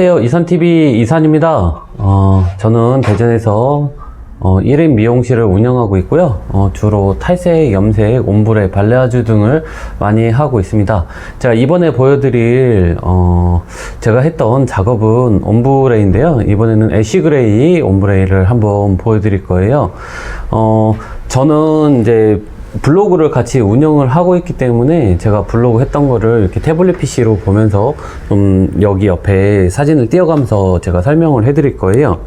안녕하세요. 이산TV 이산입니다. 저는 대전에서 1인 미용실을 운영하고 있고요. 주로 탈색, 염색, 옴브레, 발레아주 등을 많이 하고 있습니다. 제가 이번에 보여드릴 제가 했던 작업은 옴브레인데요. 이번에는 애쉬그레이 옴브레를 한번 보여드릴 거예요. 저는 이제 블로그를 같이 운영을 하고 있기 때문에 제가 블로그 했던 거를 이렇게 태블릿 PC로 보면서 좀 여기 옆에 사진을 띄워가면서 제가 설명을 해드릴 거예요.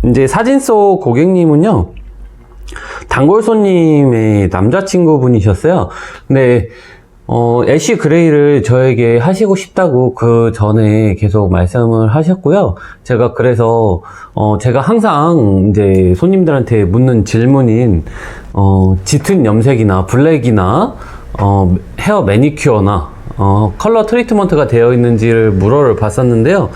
이제 사진 속 고객님은요, 단골 손님의 남자친구분이셨어요. 근데 애쉬 그레이를 저에게 하시고 싶다고 그 전에 계속 말씀을 하셨고요. 제가 그래서 제가 항상 이제 손님들한테 묻는 질문인 짙은 염색이나 블랙이나 헤어 매니큐어나 컬러 트리트먼트가 되어 있는지를 물어를 봤었는데요.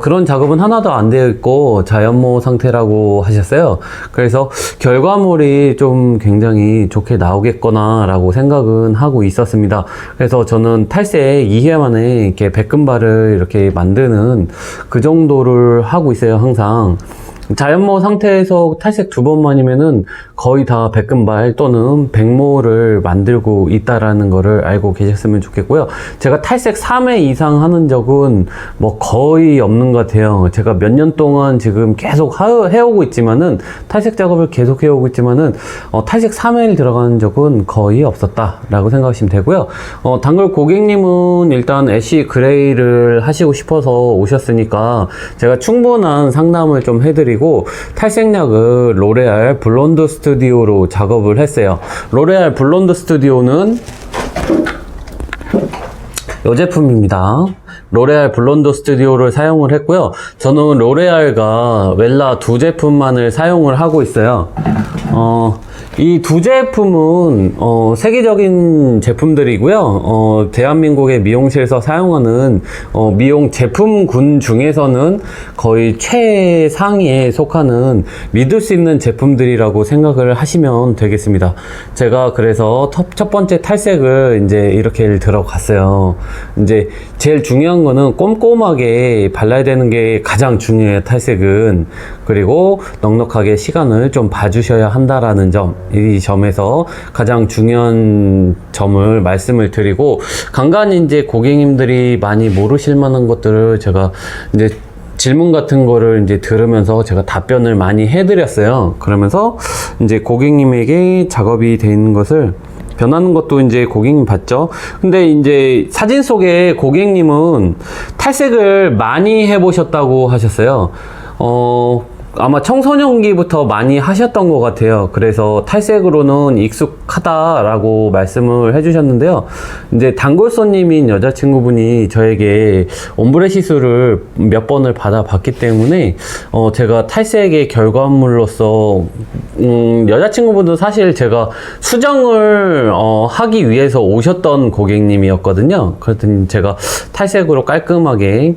그런 작업은 하나도 안 되어 있고 자연모 상태라고 하셨어요. 그래서 결과물이 좀 굉장히 좋게 나오겠거나 라고 생각은 하고 있었습니다. 그래서 저는 탈색 2회 만에 이렇게 백금발을 이렇게 만드는 그 정도를 하고 있어요, 항상. 자연모 상태에서 탈색 2번만이면은 거의 다 백금발 또는 백모를 만들고 있다라는 거를 알고 계셨으면 좋겠고요. 제가 탈색 3회 이상 하는 적은 뭐 거의 없는 것 같아요. 제가 몇 년 동안 지금 계속 해오고 있지만은, 탈색 작업을 계속 해오고 있지만은 탈색 3회를 들어가는 적은 거의 없었다라고 생각하시면 되고요. 단골 고객님은 일단 애쉬 그레이를 하시고 싶어서 오셨으니까 제가 충분한 상담을 좀 해드리고, 탈색약을 로레알 블론드 스튜디오로 작업을 했어요. 로레알 블론드 스튜디오는 이 제품입니다. 로레알 블론드 스튜디오를 사용을 했고요. 저는 로레알과 웰라 두 제품만을 사용을 하고 있어요. 이 두 제품은 세계적인 제품들이고요. 대한민국의 미용실에서 사용하는 미용 제품군 중에서는 거의 최상위에 속하는 믿을 수 있는 제품들이라고 생각을 하시면 되겠습니다. 제가 그래서 첫 번째 탈색을 이제 이렇게 들어갔어요. 이제 제일 중요한 거는 꼼꼼하게 발라야 되는 게 가장 중요해요, 탈색은. 그리고 넉넉하게 시간을 좀 봐주셔야 한다라는 점, 이 점에서 가장 중요한 점을 말씀을 드리고, 간간히 이제 고객님들이 많이 모르실 만한 것들을 제가 이제 질문 같은 거를 이제 들으면서 제가 답변을 많이 해드렸어요. 그러면서 이제 고객님에게 작업이 되어 있는 것을 변하는 것도 이제 고객님 봤죠. 근데 이제 사진 속에 고객님은 탈색을 많이 해보셨다고 하셨어요. 아마 청소년기부터 많이 하셨던 것 같아요. 그래서 탈색으로는 익숙하다라고 말씀을 해주셨는데요. 이제 단골 손님인 여자친구분이 저에게 옴브레 시술을 몇 번을 받아봤기 때문에 제가 탈색의 결과물로서 여자친구분도 사실 제가 수정을 하기 위해서 오셨던 고객님이었거든요. 그랬더니 제가 탈색으로 깔끔하게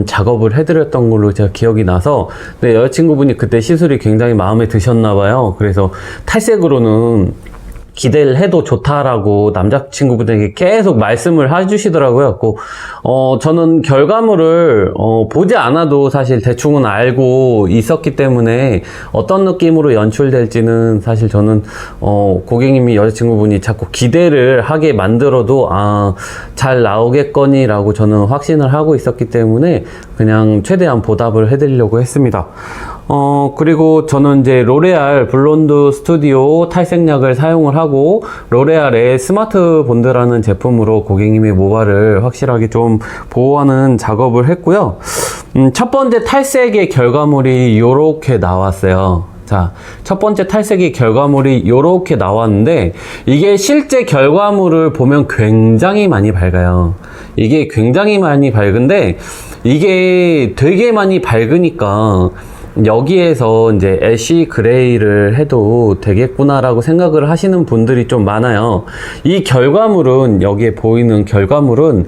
작업을 해드렸던 걸로 제가 기억이 나서, 근데 여자친구분이 그때 시술이 굉장히 마음에 드셨나봐요. 그래서 탈색으로는 기대를 해도 좋다라고 남자친구분에게 계속 말씀을 해주시더라고요. 저는 결과물을 보지 않아도 사실 대충은 알고 있었기 때문에 어떤 느낌으로 연출될지는 사실 저는 고객님이, 여자친구분이 자꾸 기대를 하게 만들어도 잘 나오겠거니 라고 저는 확신을 하고 있었기 때문에 그냥 최대한 보답을 해드리려고 했습니다. 그리고 저는 이제 로레알 블론드 스튜디오 탈색약을 사용을 하고, 로레알의 스마트 본드라는 제품으로 고객님의 모발을 확실하게 좀 보호하는 작업을 했고요. 첫 번째 탈색의 결과물이 이렇게 나왔어요. 자, 첫 번째 탈색의 결과물이 이렇게 나왔는데, 이게 실제 결과물을 보면 굉장히 많이 밝아요. 이게 굉장히 많이 밝은데, 이게 되게 많이 밝으니까 여기에서 이제 애쉬 그레이를 해도 되겠구나라고 생각을 하시는 분들이 좀 많아요. 이 결과물은, 여기에 보이는 결과물은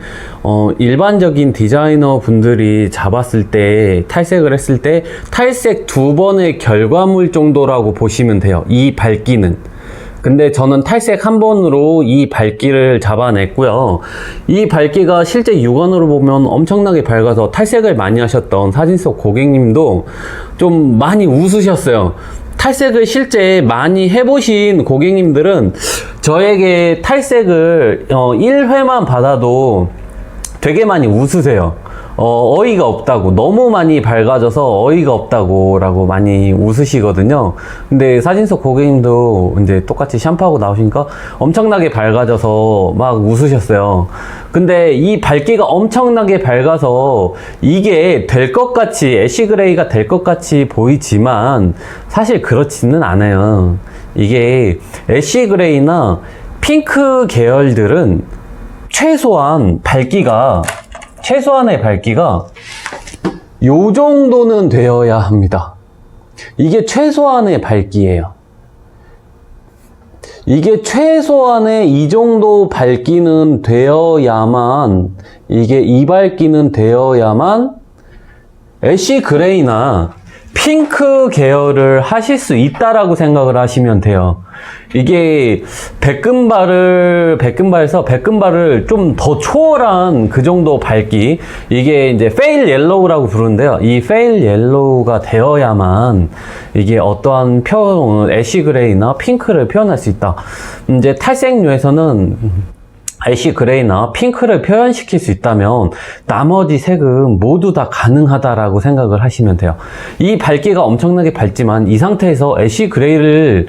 일반적인 디자이너 분들이 잡았을 때, 탈색을 했을 때 탈색 2번의 결과물 정도라고 보시면 돼요. 이 밝기는. 근데 저는 탈색 한 번으로 이 밝기를 잡아냈고요. 이 밝기가 실제 육안으로 보면 엄청나게 밝아서 탈색을 많이 하셨던 사진 속 고객님도 좀 많이 웃으셨어요. 탈색을 실제 많이 해보신 고객님들은 저에게 탈색을 1회만 받아도 되게 많이 웃으세요. 어이가 없다고, 너무 많이 밝아져서 어이가 없다고 라고 많이 웃으시거든요. 근데 사진 속 고객님도 이제 똑같이 샴푸하고 나오시니까 엄청나게 밝아져서 막 웃으셨어요. 근데 이 밝기가 엄청나게 밝아서 이게 될 것 같이, 애쉬 그레이가 될 것 같이 보이지만 사실 그렇지는 않아요. 이게 애쉬 그레이나 핑크 계열들은 최소한의 밝기가 요 정도는 되어야 합니다. 이게 최소한의 밝기예요. 이게 최소한의 이 정도 밝기는 되어야만, 이게 이 밝기는 되어야만 애쉬 그레이나 핑크 계열을 하실 수 있다라고 생각을 하시면 돼요. 이게 백금발에서 백금발을 좀 더 초월한 그 정도 밝기, 이게 이제 페일 옐로우라고 부르는데요. 이 페일 옐로우가 되어야만 이게 어떠한 애쉬 그레이나 핑크를 표현할 수 있다. 이제 탈색류에서는 애쉬 그레이나 핑크를 표현시킬 수 있다면 나머지 색은 모두 다 가능하다라고 생각을 하시면 돼요. 이 밝기가 엄청나게 밝지만 이 상태에서 애쉬 그레이를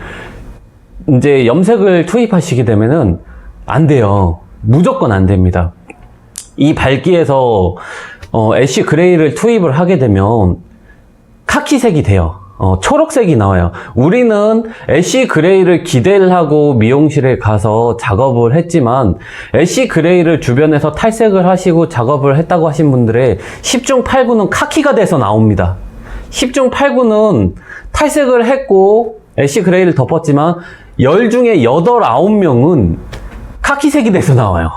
이제 염색을 투입하시게 되면은 안 돼요. 무조건 안 됩니다. 이 밝기에서 애쉬 그레이를 투입을 하게 되면 카키색이 돼요. 초록색이 나와요. 우리는 애쉬 그레이를 기대를 하고 미용실에 가서 작업을 했지만 애쉬 그레이를 주변에서 탈색을 하시고 작업을 했다고 하신 분들의 10중 8구는 카키가 돼서 나옵니다. 10중 8구는 탈색을 했고 애쉬 그레이를 덮었지만 10 중에 8, 9명은 카키색이 돼서 나와요.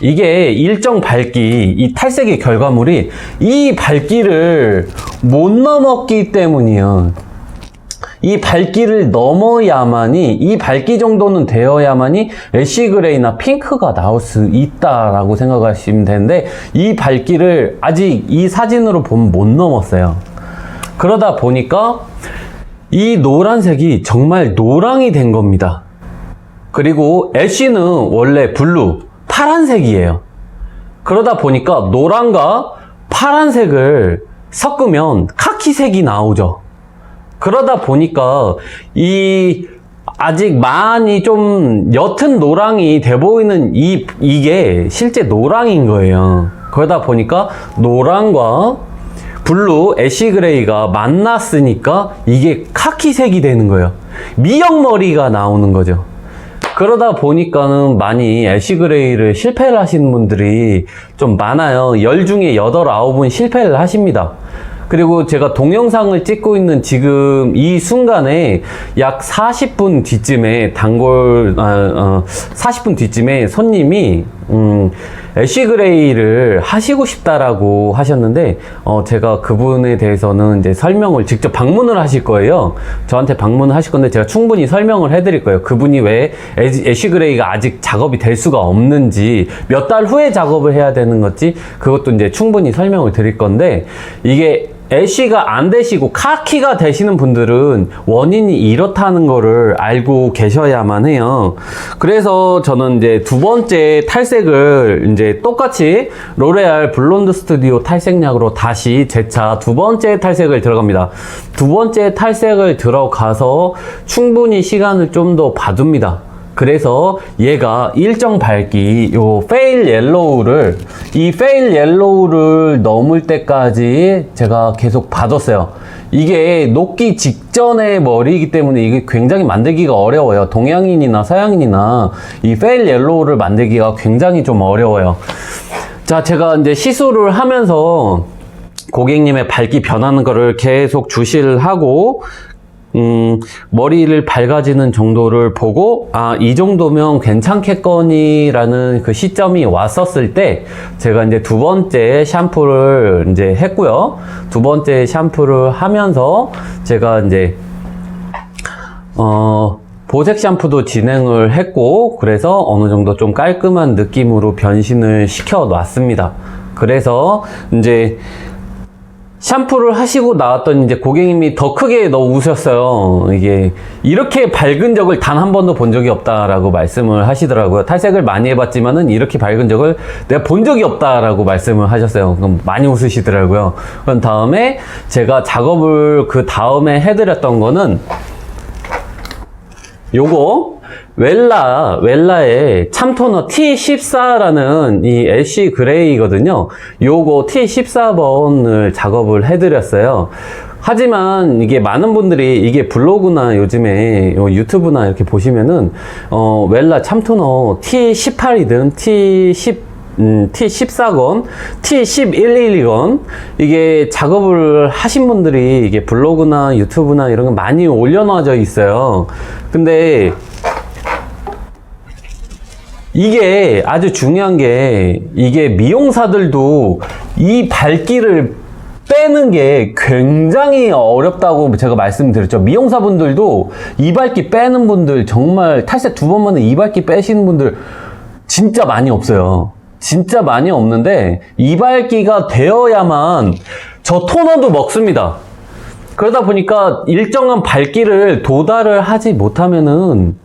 이게 일정 밝기, 이 탈색의 결과물이 이 밝기를 못 넘었기 때문이에요. 이 밝기를 넘어야만이, 이 밝기 정도는 되어야만이 애쉬 그레이나 핑크가 나올 수 있다라고 생각하시면 되는데 이 밝기를 아직 이 사진으로 보면 못 넘었어요. 그러다 보니까 이 노란색이 정말 노랑이 된 겁니다. 그리고 애쉬는 원래 블루, 파란색이에요. 그러다 보니까 노랑과 파란색을 섞으면 카키색이 나오죠. 그러다 보니까 아직 많이 좀 옅은 노랑이 돼 보이는 이게 실제 노랑인 거예요. 그러다 보니까 노랑과 블루, 애쉬 그레이가 만났으니까 이게 카키색이 되는 거예요. 미역머리가 나오는 거죠. 그러다 보니까는 많이 애쉬 그레이를 실패를 하시는 분들이 좀 많아요. 10 중에 8, 9분 실패를 하십니다. 그리고 제가 동영상을 찍고 있는 지금 이 순간에 약 40분 뒤쯤에 40분 뒤쯤에 손님이 애쉬 그레이를 하시고 싶다라고 하셨는데 제가 그분에 대해서는 이제 설명을 직접 방문을 하실 거예요. 저한테 방문을 하실 건데 제가 충분히 설명을 해드릴 거예요. 그분이 왜 애쉬 그레이가 아직 작업이 될 수가 없는지, 몇 달 후에 작업을 해야 되는 건지 그것도 이제 충분히 설명을 드릴 건데, 이게 애쉬가 안 되시고 카키가 되시는 분들은 원인이 이렇다는 거를 알고 계셔야만 해요. 그래서 저는 이제 두 번째 탈색을 이제 똑같이 로레알 블론드 스튜디오 탈색약으로 다시 재차 두 번째 탈색을 들어갑니다. 두 번째 탈색을 들어가서 충분히 시간을 좀 더 봐둡니다. 그래서 얘가 일정 밝기, 요 페일 옐로우를, 이 페일 옐로우를 넘을 때까지 제가 계속 봐뒀어요. 이게 녹기 직전의 머리이기 때문에 이게 굉장히 만들기가 어려워요. 동양인이나 서양인이나 이 페일 옐로우를 만들기가 굉장히 좀 어려워요. 자, 제가 이제 시술을 하면서 고객님의 밝기 변하는 거를 계속 주시를 하고, 머리를 밝아지는 정도를 보고, 이 정도면 괜찮겠거니라는 그 시점이 왔었을 때, 제가 이제 두 번째 샴푸를 이제 했고요. 두 번째 샴푸를 하면서, 제가 이제, 보색 샴푸도 진행을 했고, 그래서 어느 정도 좀 깔끔한 느낌으로 변신을 시켜 놨습니다. 그래서 이제 샴푸를 하시고 나왔더니 이제 고객님이 더 크게 웃으셨어요. 이게 이렇게 밝은 적을 단 한 번도 본 적이 없다라고 말씀을 하시더라고요. 탈색을 많이 해봤지만은 이렇게 밝은 적을 내가 본 적이 없다라고 말씀을 하셨어요. 그럼 많이 웃으시더라고요. 그런 다음에 제가 작업을 그 다음에 해드렸던 거는 요거 웰라의 참토너 T14라는 이 애쉬 그레이거든요. 요거 T14번을 작업을 해드렸어요. 하지만 이게 많은 분들이 이게 블로그나 요즘에 유튜브나 이렇게 보시면은 웰라 참토너 T18이든 T14건, T1112건, 이게 작업을 하신 분들이 이게 블로그나 유튜브나 이런 거 많이 올려놔져 있어요. 근데 이게 아주 중요한 게, 이게 미용사들도 이 밝기를 빼는 게 굉장히 어렵다고 제가 말씀드렸죠. 미용사분들도 이 밝기 빼는 분들, 정말 탈색 2번 만에 이 밝기 빼시는 분들 진짜 많이 없어요. 진짜 많이 없는데 이 밝기가 되어야만 저 토너도 먹습니다. 그러다 보니까 일정한 밝기를 도달을 하지 못하면은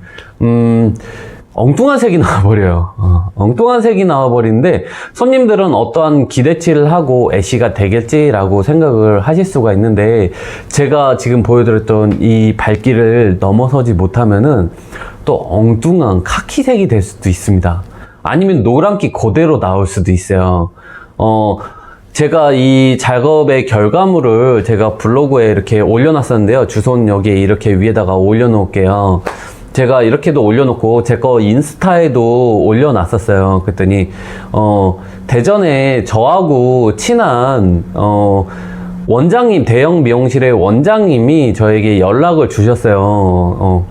엉뚱한 색이 나와버려요. 엉뚱한 색이 나와버리는데 손님들은 어떠한 기대치를 하고 애쉬가 되겠지라고 생각을 하실 수가 있는데, 제가 지금 보여드렸던 이 밝기를 넘어서지 못하면은 또 엉뚱한 카키색이 될 수도 있습니다. 아니면 노란기 그대로 나올 수도 있어요. 제가 이 작업의 결과물을 제가 블로그에 이렇게 올려놨었는데요. 주소는 여기에 이렇게 위에다가 올려놓을게요. 제가 이렇게도 올려놓고 제 거 인스타에도 올려놨었어요. 그랬더니 대전에 저하고 친한 원장님, 대형 미용실의 원장님이 저에게 연락을 주셨어요.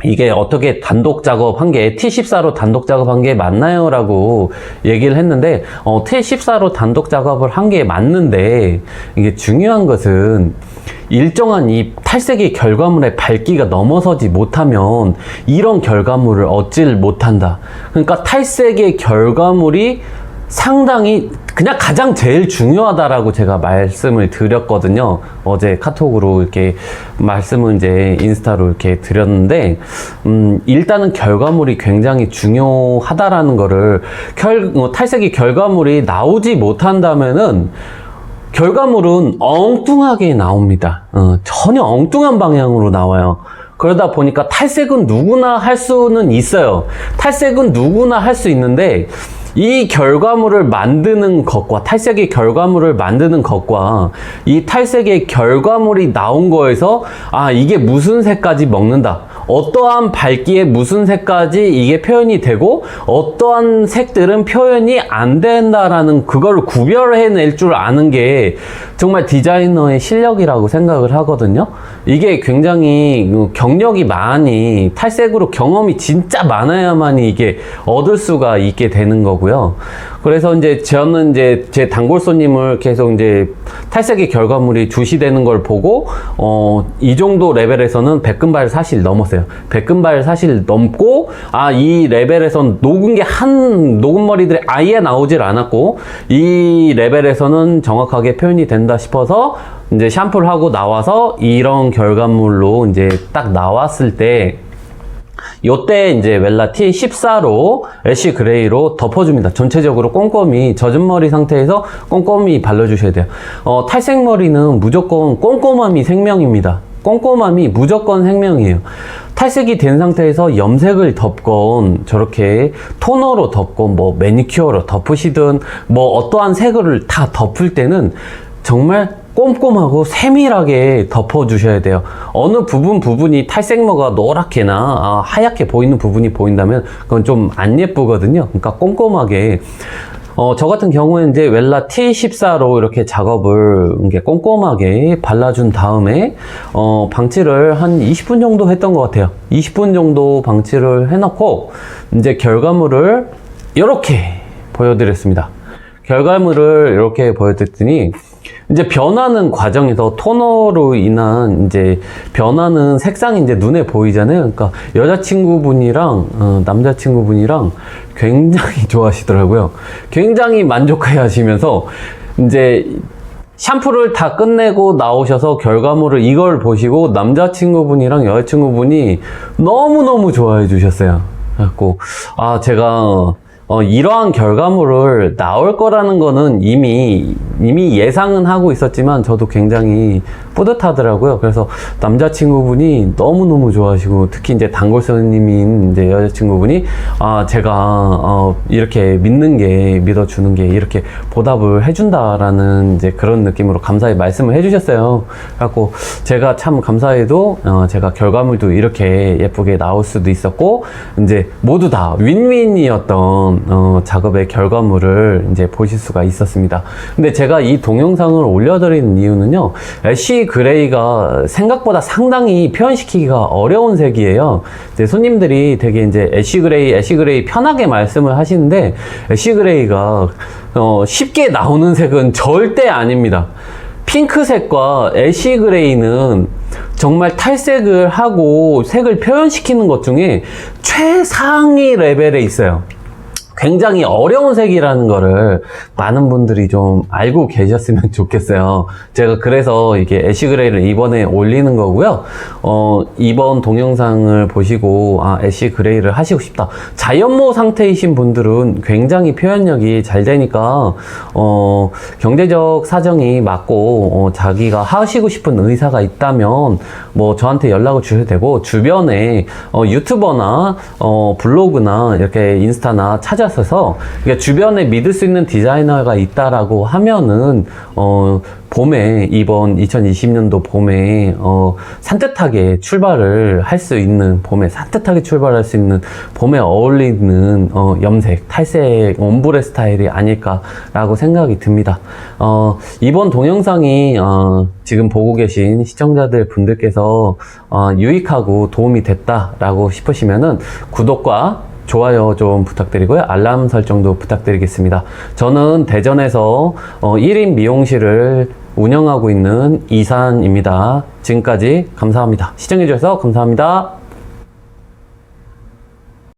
이게 어떻게 단독 작업한 게 T14로 단독 작업한 게 맞나요? 라고 얘기를 했는데 T14로 단독 작업을 한 게 맞는데, 이게 중요한 것은 일정한 이 탈색의 결과물의 밝기가 넘어서지 못하면 이런 결과물을 얻질 못한다. 그러니까 탈색의 결과물이 상당히 그냥 가장 제일 중요하다라고 제가 말씀을 드렸거든요. 어제 카톡으로 이렇게 말씀을 이제 인스타로 이렇게 드렸는데, 일단은 결과물이 굉장히 중요하다라는 거를, 탈색의 결과물이 나오지 못한다면은 결과물은 엉뚱하게 나옵니다. 전혀 엉뚱한 방향으로 나와요. 그러다 보니까 탈색은 누구나 할 수는 있어요. 탈색은 누구나 할 수 있는데, 이 결과물을 만드는 것과, 탈색의 결과물을 만드는 것과 이 탈색의 결과물이 나온 거에서 이게 무슨 색까지 먹는다, 어떠한 밝기에 무슨 색까지 이게 표현이 되고 어떠한 색들은 표현이 안 된다라는 그걸 구별해낼 줄 아는 게 정말 디자이너의 실력이라고 생각을 하거든요. 이게 굉장히 경력이 많이, 탈색으로 경험이 진짜 많아야만이 이게 얻을 수가 있게 되는 거고요. 그래서 이제 저는 이제 제 단골 손님을 계속 이제 탈색의 결과물이 주시되는 걸 보고 이 정도 레벨에서는 백금발 사실 넘었어요. 백금발 사실 넘고 이 레벨에선 녹은 게 녹은 머리들이 아예 나오질 않았고 이 레벨에서는 정확하게 표현이 된다 싶어서 이제 샴푸를 하고 나와서 이런 결과물로 이제 딱 나왔을 때, 요때 이제 웰라 T14로 애쉬 그레이로 덮어줍니다. 전체적으로 꼼꼼히 젖은 머리 상태에서 꼼꼼히 발라주셔야 돼요. 탈색 머리는 무조건 꼼꼼함이 생명입니다. 꼼꼼함이 무조건 생명이에요. 탈색이 된 상태에서 염색을 덮건 저렇게 토너로 덮건 뭐 매니큐어로 덮으시든 뭐 어떠한 색을 다 덮을 때는 정말 꼼꼼하고 세밀하게 덮어주셔야 돼요. 어느 부분이 탈색모가 노랗게나 하얗게 보이는 부분이 보인다면 그건 좀 안 예쁘거든요. 그러니까 꼼꼼하게. 저 같은 경우에는 이제 웰라 T14로 이렇게 작업을 이렇게 꼼꼼하게 발라준 다음에 방치를 한 20분 정도 했던 것 같아요. 20분 정도 방치를 해놓고 이제 결과물을 이렇게 보여드렸습니다. 결과물을 이렇게 보여드렸더니 이제 변하는 과정에서 토너로 인한 이제 변하는 색상이 이제 눈에 보이잖아요. 그러니까 여자친구분이랑 남자친구분이랑 굉장히 좋아하시더라고요. 굉장히 만족해 하시면서 이제 샴푸를 다 끝내고 나오셔서 결과물을 이걸 보시고 남자친구분이랑 여자친구분이 너무너무 좋아해 주셨어요. 그래갖고 제가 이러한 결과물을 나올 거라는 거는 이미 예상은 하고 있었지만 저도 굉장히 뿌듯하더라고요. 그래서 남자친구분이 너무너무 좋아하시고 특히 이제 단골손님인 이제 여자친구분이 제가 이렇게 믿어주는 게 이렇게 보답을 해준다라는 이제 그런 느낌으로 감사의 말씀을 해주셨어요. 그래갖고 제가 참 감사해도 제가 결과물도 이렇게 예쁘게 나올 수도 있었고 이제 모두 다 윈윈이었던 작업의 결과물을 이제 보실 수가 있었습니다. 근데 제가 이 동영상을 올려드리는 이유는요, 애쉬 그레이가 생각보다 상당히 표현시키기가 어려운 색이에요. 이제 손님들이 되게 이제 애쉬 그레이 편하게 말씀을 하시는데, 애쉬 그레이가 쉽게 나오는 색은 절대 아닙니다. 핑크색과 애쉬 그레이는 정말 탈색을 하고 색을 표현시키는 것 중에 최상위 레벨에 있어요. 굉장히 어려운 색이라는 거를 많은 분들이 좀 알고 계셨으면 좋겠어요. 제가 그래서 이게 애쉬 그레이를 이번에 올리는 거고요. 이번 동영상을 보시고 애쉬 그레이를 하시고 싶다. 자연모 상태이신 분들은 굉장히 표현력이 잘 되니까 경제적 사정이 맞고 자기가 하시고 싶은 의사가 있다면 뭐 저한테 연락을 주셔도 되고, 주변에 유튜버나 블로그나 이렇게 인스타나 찾아서 그러니까 주변에 믿을 수 있는 디자이너가 있다라고 하면은 봄에, 이번 2020년도 봄에 산뜻하게 출발을 할 수 있는, 봄에 어울리는 염색, 탈색, 옴브레 스타일이 아닐까라고 생각이 듭니다. 이번 동영상이 지금 보고 계신 시청자들 분들께서 유익하고 도움이 됐다라고 싶으시면은 구독과 좋아요 좀 부탁드리고요. 알람 설정도 부탁드리겠습니다. 저는 대전에서 1인 미용실을 운영하고 있는 이산입니다. 지금까지 감사합니다. 시청해주셔서 감사합니다.